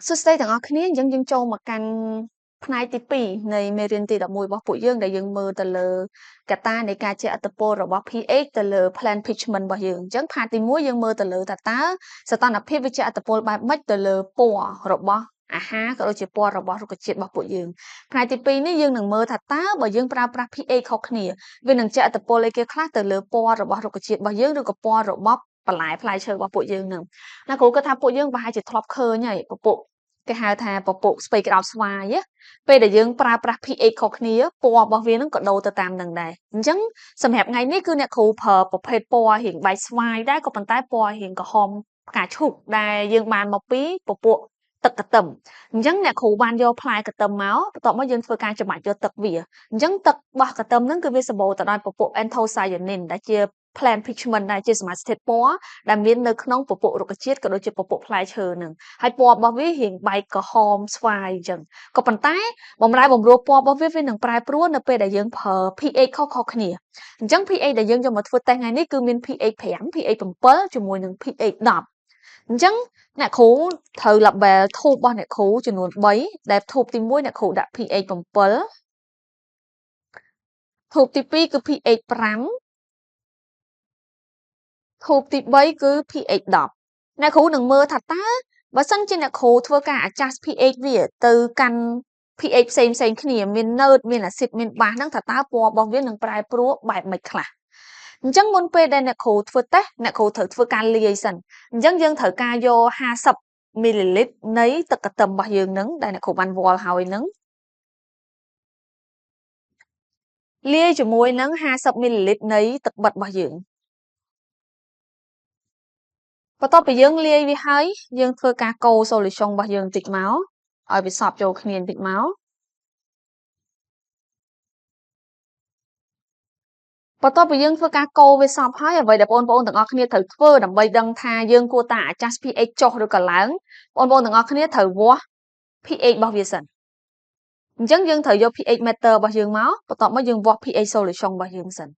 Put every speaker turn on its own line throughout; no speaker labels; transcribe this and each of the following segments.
សួស្តីទាំងអស់គ្នាអញ្ចឹងយើងចូលមកកាន់ផ្នែកទី2នៃមេរៀនទី11របស់ពួកយើងដែលយើងមើលទៅលើកត្តានៃការជះឥទ្ធិពលរបស់ pH ទៅលើ plant pigment របស់យើងអញ្ចឹងផាតទី1យើងមើលទៅលើថាតើសីតុណ្ហភាពវាជះឥទ្ធិពលបែបម៉េចទៅលើពណ៌របស់អាហារក៏ដូចជាពណ៌របស់រុក្ខជាតិរបស់ពួកយើងផ្នែកទី2នេះយើងនឹងមើលថាតើបើយើងប្រើប្រាស់ pH ខុសគ្នាវានឹងជះឥទ្ធិពលអីគេខ្លះទៅលើពណ៌របស់រុក្ខជាតិរបស់យើងឬក៏ពណ៌របស់បន្លែផ្លែឈើរបស់ពួកយើងនឹងណាគ្រូគាត់ថាពួកយើងប្រហែលជាធ្លាប់ឃើញហើយពពុះគេហៅថាពពុះស្ពៃក្តោបស្វាយពេលដែលយើងប្រើប្រាស់ pH ខុសគ្នាពណ៌របស់វានឹងក៏ដូរទៅតាមនឹងដែរអញ្ចឹងសម្រាប់ថ្ងៃនេះគឺអ្នកគ្រូប្រើប្រភេទពណ៌រៀងបែកស្វាយដែរក៏ប៉ុន្តែពណ៌រៀងក្រហមផ្កាឈូកដែលយើងបានមកពីពពុះទឹកកន្ទឹមអញ្ចឹងអ្នកគ្រូបានយកផ្លែកន្ទឹមមកបន្ទាប់មកយើងធ្វើការច្របាច់យកទឹកវាអញ្ចឹងទឹករបស់កន្ទឹមហ្នឹងគឺវាសម្បូរទៅដោយពពុះ anthocyanin ដែលជា plant pigment ដែលជាសមាសធាតុពណ៌ដែលមាននៅក្នុងពពុះរុក្ខជាតិក៏ដូចជាពពុះផ្លែឈើនឹងហើយពណ៌របស់វារៀងបែកក្រហមស្វាយអញ្ចឹងក៏ប៉ុន្តែបំរែបំរួលពណ៌របស់វានឹងប្រែប្រួលនៅពេលដែលយើងប្រើ pH ខុសៗគ្នាអញ្ចឹង pH ដែលយើងយកមកធ្វើតេស្តថ្ងៃនេះគឺមាន pH 5 pH 7ជាមួយនឹង pH 10អញ្ចឹងអ្នកគ្រូត្រូវ label ធូបរបស់អ្នកគ្រូចំនួន3ដែលធូបទី1អ្នកគ្រូដាក់ pH 7ធូបទី2គឺ pH 5ធូបទី3គឺ pH 10អ្នកគ្រូនឹងមើលថាតើបើសិនជាអ្នកគ្រូធ្វើការ adjust pH វាទៅកាន់ pH ផ្សេងគ្នាមានណឺតមានអាស៊ីតមានបាសហ្នឹងថាតើពណ៌របស់វានឹងប្រែប្រួលបែបម៉េចខ្លះអញ្ចឹងមុនពេលដែលអ្នកគ្រូធ្វើតេស្តអ្នកគ្រូត្រូវធ្វើការលាយសិនអញ្ចឹងយើងត្រូវការយក50មីលីលីត្រនៃទឹកកន្ទឹមរបស់យើងហ្នឹងដែលអ្នកគ្រូបានវាល់ហើយហ្នឹងលាយជាមួយនឹង50មីលីលីត្រនៃទឹកបិតរបស់យើងបន្ទាប់ពីយើងលាយវាហើយយើងធ្វើការកូរ solution របស់យើងបន្តិចមកឲ្យវាសព្វចូលគ្នាបន្តិចមកបន្ទាប់ពីយើងធ្វើការកូរវាសព្វហើយអ្វីដែលបងប្អូនទាំងអស់គ្នាត្រូវធ្វើដើម្បីដឹងថាយើងគួរតែ adjust pH ចុះឬក៏ឡើងបងប្អូនទាំងអស់គ្នាត្រូវវាស់ pH របស់វាសិនអញ្ចឹងយើងត្រូវយក pH meter របស់យើងមកបន្ទាប់មកយើងវាស់ pH solution របស់យើងសិន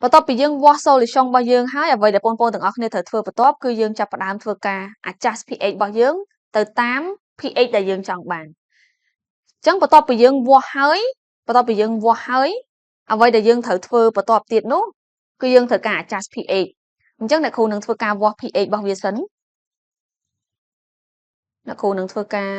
បន្ទាប់ពីយើងវាស់ solution របស់យើងហើយអ្វីដែលបងប្អូនទាំងអស់គ្នាត្រូវធ្វើបន្ទាប់គឺយើងចាប់ផ្ដើមធ្វើការ adjust pH របស់យើងទៅតាម pH ដែលយើងចង់បានអញ្ចឹងបន្ទាប់ពីយើងវាស់ហើយអ្វីដែលយើងត្រូវធ្វើបន្ទាប់ទៀតនោះគឺយើងត្រូវការ adjust pH អញ្ចឹងអ្នកគ្រូនឹងធ្វើការវាស់ pH របស់វាសិនអ្នកគ្រូនឹងធ្វើការ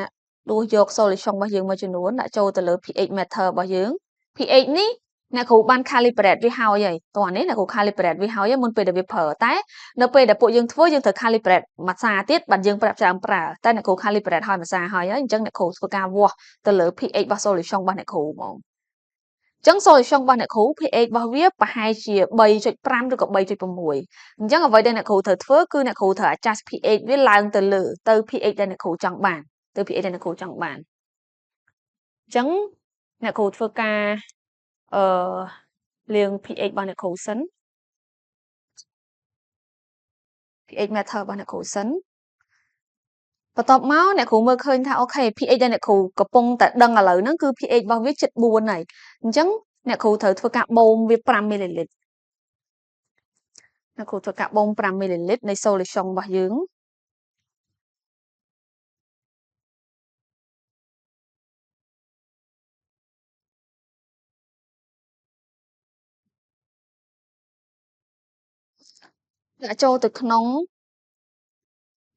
ដួសយក solution របស់យើងមួយចំនួនដាក់ចូលទៅលើ pH meter របស់យើង pH នេះអ្នកគ្រូបាន calibrate វាហើយតោះនេះអ្នកគ្រូ calibrate វាហើយមុនពេលដែលវាប្រើតែនៅពេលដែលពួកយើងធ្វើយើងត្រូវ calibrate មួយសារទៀតបាទយើងប្រាប់ចាំប្រើតែអ្នកគ្រូ calibrate ហើយមួយសារហើយអញ្ចឹងអ្នកគ្រូធ្វើការវាស់ទៅលើ pH របស់ solution របស់អ្នកគ្រូហ្មងអញ្ចឹង solution របស់អ្នកគ្រូ pH របស់វាប្រហែលជា3.5ឬក៏3.6អញ្ចឹងអ្វីដែលអ្នកគ្រូត្រូវធ្វើគឺអ្នកគ្រូត្រូវ adjust pH វាឡើងទៅលើទៅ pH ដែលអ្នកគ្រូចង់បានអញ្ចឹងអ្នកគ្រូធ្វើការលាង pH របស់អ្នកគ្រូសិន pH meter របស់អ្នកគ្រូសិនបន្ទាប់មកអ្នកគ្រូមើលឃើញថាអូខេ pH ដែលអ្នកគ្រូកំពុងតែដឹងឥឡូវហ្នឹងគឺ pH របស់វាជិត4ហើយអញ្ចឹងអ្នកគ្រូត្រូវធ្វើការបូមវា5មីលីលីត្រអ្នកគ្រូធ្វើការបូម5មីលីលីត្រនៃ solution របស់យើងដាក់ចូលទៅក្នុង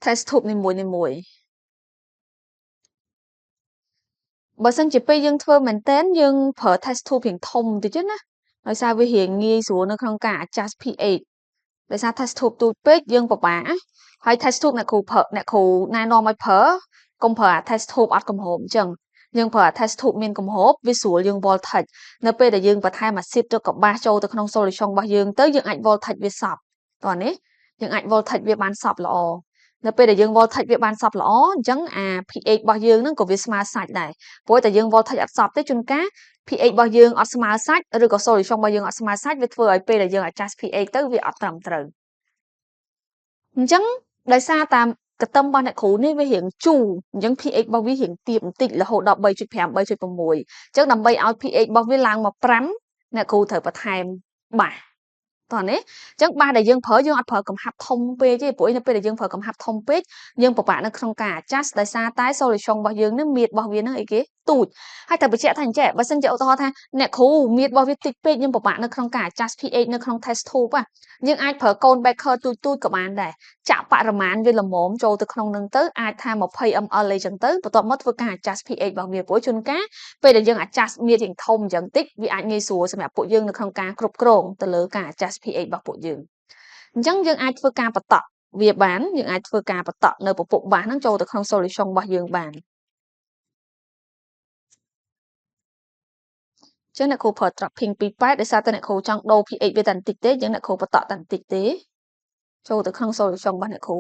test tube នីមួយបើសិនជាពេលយើងធ្វើមែនតើយើងប្រើ test tube រៀងធំបន្តិចណាដោយសារវារៀងងាយស្រួលនៅក្នុងការ adjust pH ដោយសារ test tube ទូចពេកយើងពិបាកហើយ test tube អ្នកគ្រូណែនាំឲ្យប្រើកុំប្រើ test tube អត់គម្របអញ្ចឹងយើងប្រើ test tube មានគម្របវាស្រួលយើង voltage នៅពេលដែលយើងបន្ថែមអាស៊ីតឬក៏បាសចូលទៅក្នុង solution របស់យើងទៅយើងអាច voltage វាសប់តោះនេះយើងអាច voltage វាបានសប់ល្អនៅពេលដែលយើង voltage វាបានសប់ល្អអញ្ចឹងអា pH របស់យើងហ្នឹងក៏វាស្មើសាច់ដែរព្រោះតែយើង voltage អត់សប់ទេជួនកាល pH របស់យើងអត់ស្មើសាច់ឬក៏ solution របស់យើងអត់ស្មើសាច់វាធ្វើឲ្យពេលដែលយើង adjust pH ទៅវាអត់ត្រឹមត្រូវអញ្ចឹងដោយសារតាមកន្ទឹមរបស់អ្នកគ្រូនេះវារៀងជូរអញ្ចឹង pH របស់វារៀងទាបបន្តិចរហូតដល់ 3.5 3.6 អញ្ចឹងដើម្បីឲ្យ pH របស់វាឡើងមក5អ្នកគ្រូត្រូវបន្ថែមបាស តោះនេះអញ្ចឹងបាទដែលយើងប្រើយើងអត់ប្រើកំហាប់ធំពេកទេព្រោះនៅពេលដែលយើងប្រើកំហាប់ធំពេកយើងពិបាកនៅក្នុងការ adjust ដោយសារតែ solution របស់យើងនឹងមាឌរបស់វានឹងអីគេទូចហើយតែបញ្ជាក់ថាអញ្ចឹងបើសិនជាឧទាហរណ៍ថាអ្នកគ្រូមាឌរបស់វាតិចពេកយើងពិបាកនៅក្នុងការ adjust pH នៅក្នុង test tube យើងអាចប្រើកូន Becker ទូចៗក៏បានដែរចាក់បរិមាណវាល្មមចូលទៅក្នុងនឹងទៅអាចថា20 ml អីចឹងទៅបន្ទាប់មកធ្វើការ adjust pH របស់វាព្រោះជួនកាលពេលដែលយើង adjust មាឌយ៉ាងធំអញ្ចឹងតិចវាអាចងាយស្រួលសម្រាប់ពួកយើងនៅក្នុងការគ្រប់គ្រងទៅលើការ adjust pH របស់ពួកយើងអញ្ចឹងយើងអាចធ្វើការបន្តវាបានយើងអាចធ្វើការបន្តនៅពពុះបាសហ្នឹងចូលទៅក្នុង solution របស់យើងបានចឹងអ្នកគ្រូប្រើ dropping 28ដោយសារតែអ្នកគ្រូចង់ដូរ pH វាតែបន្តិចទេចឹងអ្នកគ្រូបន្តតែបន្តិចទេចូលទៅក្នុង solution របស់អ្នកគ្រូ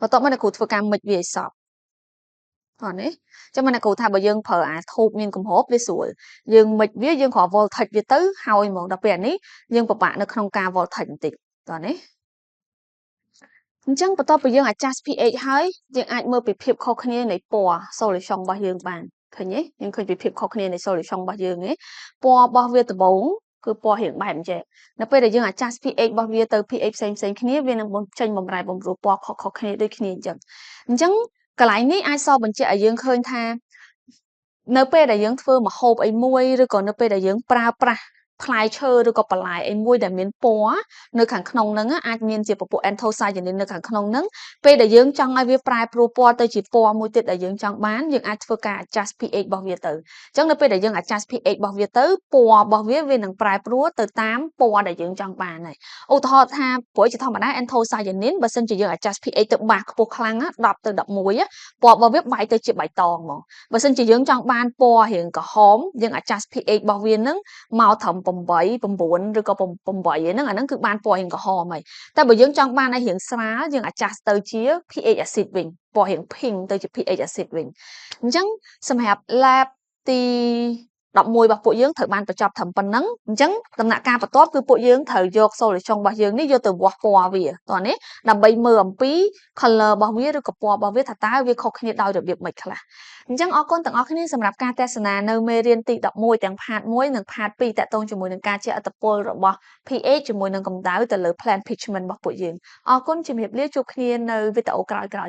បន្ទាប់មកអ្នកគ្រូធ្វើការមិចវាឲ្យសព្វអត់ទេចឹងមកអ្នកគ្រូថាបើយើងប្រើអាធូបមានគម្របវាស្រួលយើងមិចវាយើងគ្រាន់ voltage វាទៅហើយហ្មងដល់ពេលអានេះយើងពិបាកនៅក្នុងការ voltage បន្តិចតោះនេះអញ្ចឹងបន្ទាប់ពីយើង adjust pH ហើយយើងអាចមើលពីភាពខុសគ្នានៃពណ៌ solution របស់យើងបានឃើញទេយើងឃើញពីភាពខុសគ្នានៃ solution របស់យើងទេពណ៌របស់វាដំបូងគឺពណ៌រៀងបែបអញ្ចឹងនៅពេលដែលយើង adjust pH របស់វាទៅ pH ផ្សេងៗគ្នាវានឹងចេញបំរែបំរួលពណ៌ខុសៗគ្នាដូចគ្នាអញ្ចឹងកន្លែងនេះអាចសបញ្ជាក់ឲ្យយើងឃើញថានៅពេលដែលយើងធ្វើម្ហូបអីមួយឬក៏នៅពេលដែលយើងប្រើប្រាស់ផ្លែឈើឬក៏បន្លែអីមួយដែលមានពណ៌នៅខាងក្នុងហ្នឹងអាចមានជាពពួក anthocyanin នៅខាងក្នុងហ្នឹងពេលដែលយើងចង់ឲ្យវាប្រែប្រួលពណ៌ទៅជាពណ៌មួយទៀតដែលយើងចង់បានយើងអាចធ្វើការ adjust pH របស់វាទៅអញ្ចឹងនៅពេលដែលយើង adjust pH របស់វាទៅពណ៌របស់វានឹងប្រែប្រួលទៅតាមពណ៌ដែលយើងចង់បានហើយឧទាហរណ៍ថាព្រោះជាធម្មតា anthocyanin បើសិនជាយើង adjust pH ទៅបាសខ្ពស់ខ្លាំង10ទៅ11ពណ៌របស់វាបែកទៅជាបៃតងហ្មងបើសិនជាយើងចង់បានពណ៌រៀងក្រហមយើង adjust pH របស់វានឹងមកត្រឹម8 9ឬក៏8ហ្នឹងអាហ្នឹងគឺបានពណ៌រៀងក្រហមហើយតែបើយើងចង់បានឲ្យរៀងស្រាលយើង adjust ទៅជា pH acid វិញពណ៌រៀង pink ទៅជា pH acid វិញអញ្ចឹងសម្រាប់ lab ទី11របស់ពួកយើងត្រូវបានបញ្ចប់ត្រឹមប៉ុណ្ណឹងអញ្ចឹងដំណាក់កាលបន្ទាប់គឺពួកយើងត្រូវយក solution របស់យើងនេះយកទៅវាស់ពណ៌វាតោះនេះដើម្បីមើលអំពី color របស់វាឬក៏ពណ៌របស់វាថាតើវាខុសគ្នាដោយរបៀបម៉េចខ្លះអញ្ចឹងអរគុណទាំងអស់គ្នាសម្រាប់ការទស្សនានៅមេរៀនទី11ទាំង part 1និង part 2តាក់ទងជាមួយនឹងការជះឥទ្ធិពលរបស់ pH ជាមួយនឹងកម្ដៅទៅលើ plant pitchment របស់ពួកយើងអរគុណជំរាបលាជួបគ្នានៅវីដេអូក្រោយៗ